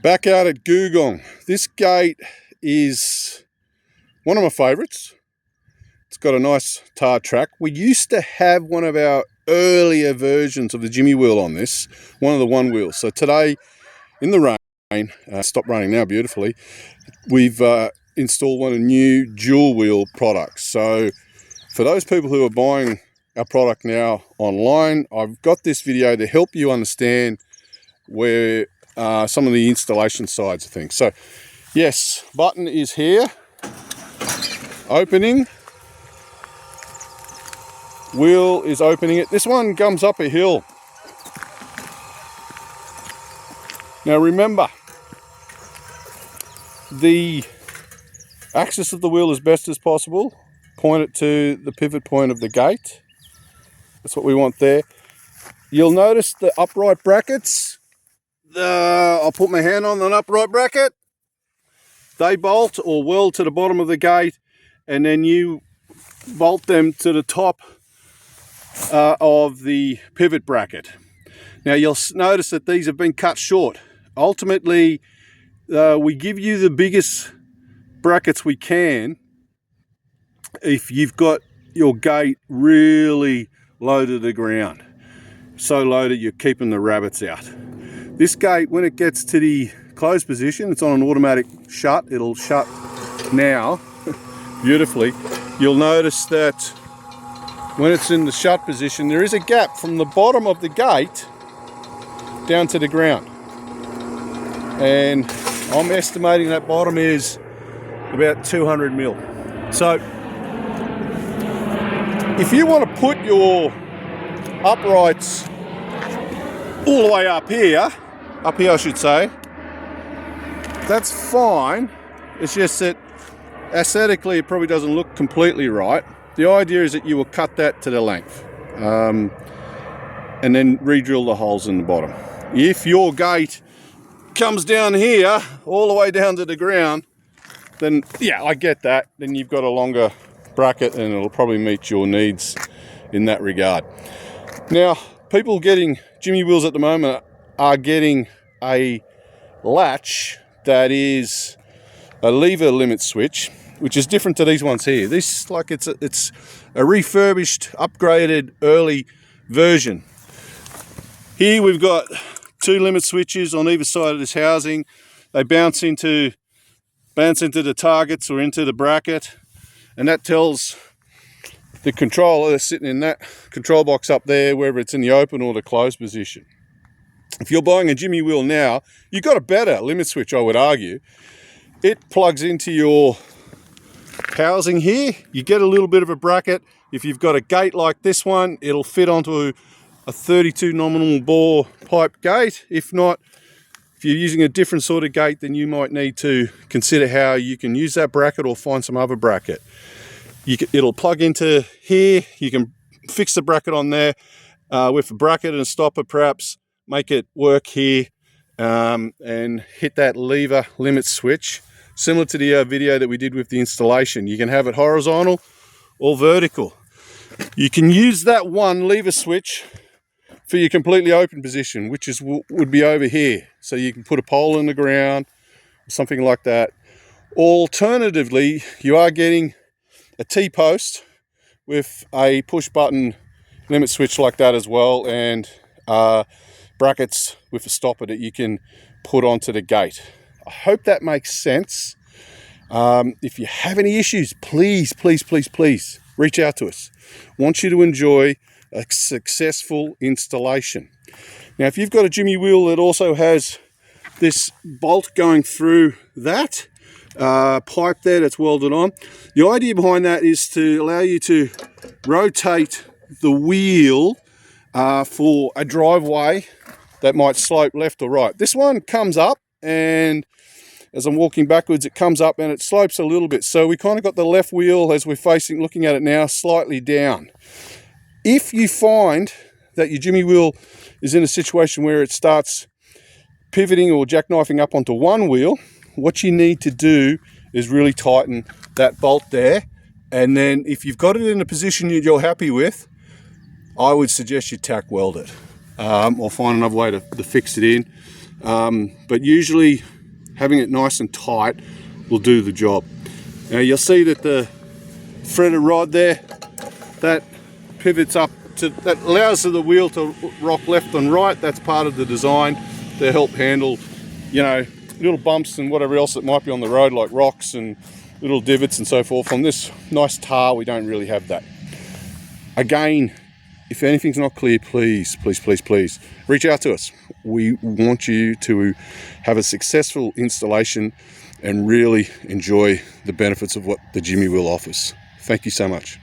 Back out at Googong. This gate is one of my favourites. It's got a nice tar track. We used to have one of our earlier versions of the Jimmy wheel on this, one of the one wheels. So today, in the rain, stopped raining now beautifully, we've installed one of the new dual wheel products. So for those people who are buying our product now online, I've got this video to help you understand where some of the installation sides of things. So yes, button is here, opening, wheel is opening it. This one comes up a hill. Now remember, the axis of the wheel as best as possible, point it to the pivot point of the gate. That's what we want there. You'll notice the upright brackets. I'll put my hand on an upright bracket. They bolt or weld to the bottom of the gate, and then you bolt them to the top of the pivot bracket. Now you'll notice that these have been cut short. Ultimately, we give you the biggest brackets we can if you've got your gate really low to the ground. So low that you're keeping the rabbits out. This gate, when it gets to the closed position, it's on an automatic shut. It'll shut now beautifully. You'll notice that when it's in the shut position, there is a gap from the bottom of the gate down to the ground. And I'm estimating that bottom is about 200 mil. So if you want to put your uprights all the way up here I should say, that's fine. It's just that aesthetically it probably doesn't look completely right. The idea is that you will cut that to the length and then re-drill the holes in the bottom. If your gate comes down here all the way down to the ground, then yeah, I get that. Then you've got a longer bracket and it'll probably meet your needs in that regard. Now, people getting Jimmy wheels at the moment are getting a latch that is a lever limit switch, which is different to these ones here. This, like, it's a refurbished, upgraded early version. Here we've got two limit switches on either side of this housing. They bounce into the targets or into the bracket, and that tells the controller sitting in that control box up there, whether it's in the open or the closed position. If you're buying a Jimmy wheel now, you've got a better limit switch, I would argue. It plugs into your housing here. You get a little bit of a bracket. If you've got a gate like this one, it'll fit onto a 32 nominal bore pipe gate. If not, if you're using a different sort of gate, then you might need to consider how you can use that bracket or find some other bracket. It'll plug into here. You can fix the bracket on there with a bracket and a stopper perhaps, make it work here, and hit that lever limit switch. Similar to the video that we did with the installation. You can have it horizontal or vertical. You can use that one lever switch for your completely open position, which would be over here. So you can put a pole in the ground, something like that. Alternatively, you are getting a T-post with a push button limit switch like that as well, and brackets with a stopper that you can put onto the gate. I hope that makes sense. If you have any issues, please reach out to us. I want you to enjoy a successful installation. Now, if you've got a Jimmy wheel that also has this bolt going through that pipe there that's welded on, the idea behind that is to allow you to rotate the wheel for a driveway that might slope left or right. This one comes up, and as I'm walking backwards, it comes up and it slopes a little bit. So we kind of got the left wheel, as we're looking at it now, slightly down. If you find that your Jimmy wheel is in a situation where it starts pivoting or jackknifing up onto one wheel, what you need to do is really tighten that bolt there. And then if you've got it in a position you're happy with, I would suggest you tack weld it or find another way to fix it in. But usually having it nice and tight will do the job. Now you'll see that the threaded rod there, that pivots up to, that allows the wheel to rock left and right. That's part of the design to help handle, you know, little bumps and whatever else that might be on the road, like rocks and little divots and so forth. On this nice tar, we don't really have that. Again, if anything's not clear, please reach out to us. We want you to have a successful installation and really enjoy the benefits of what the Jimmy wheel offers. Thank you so much.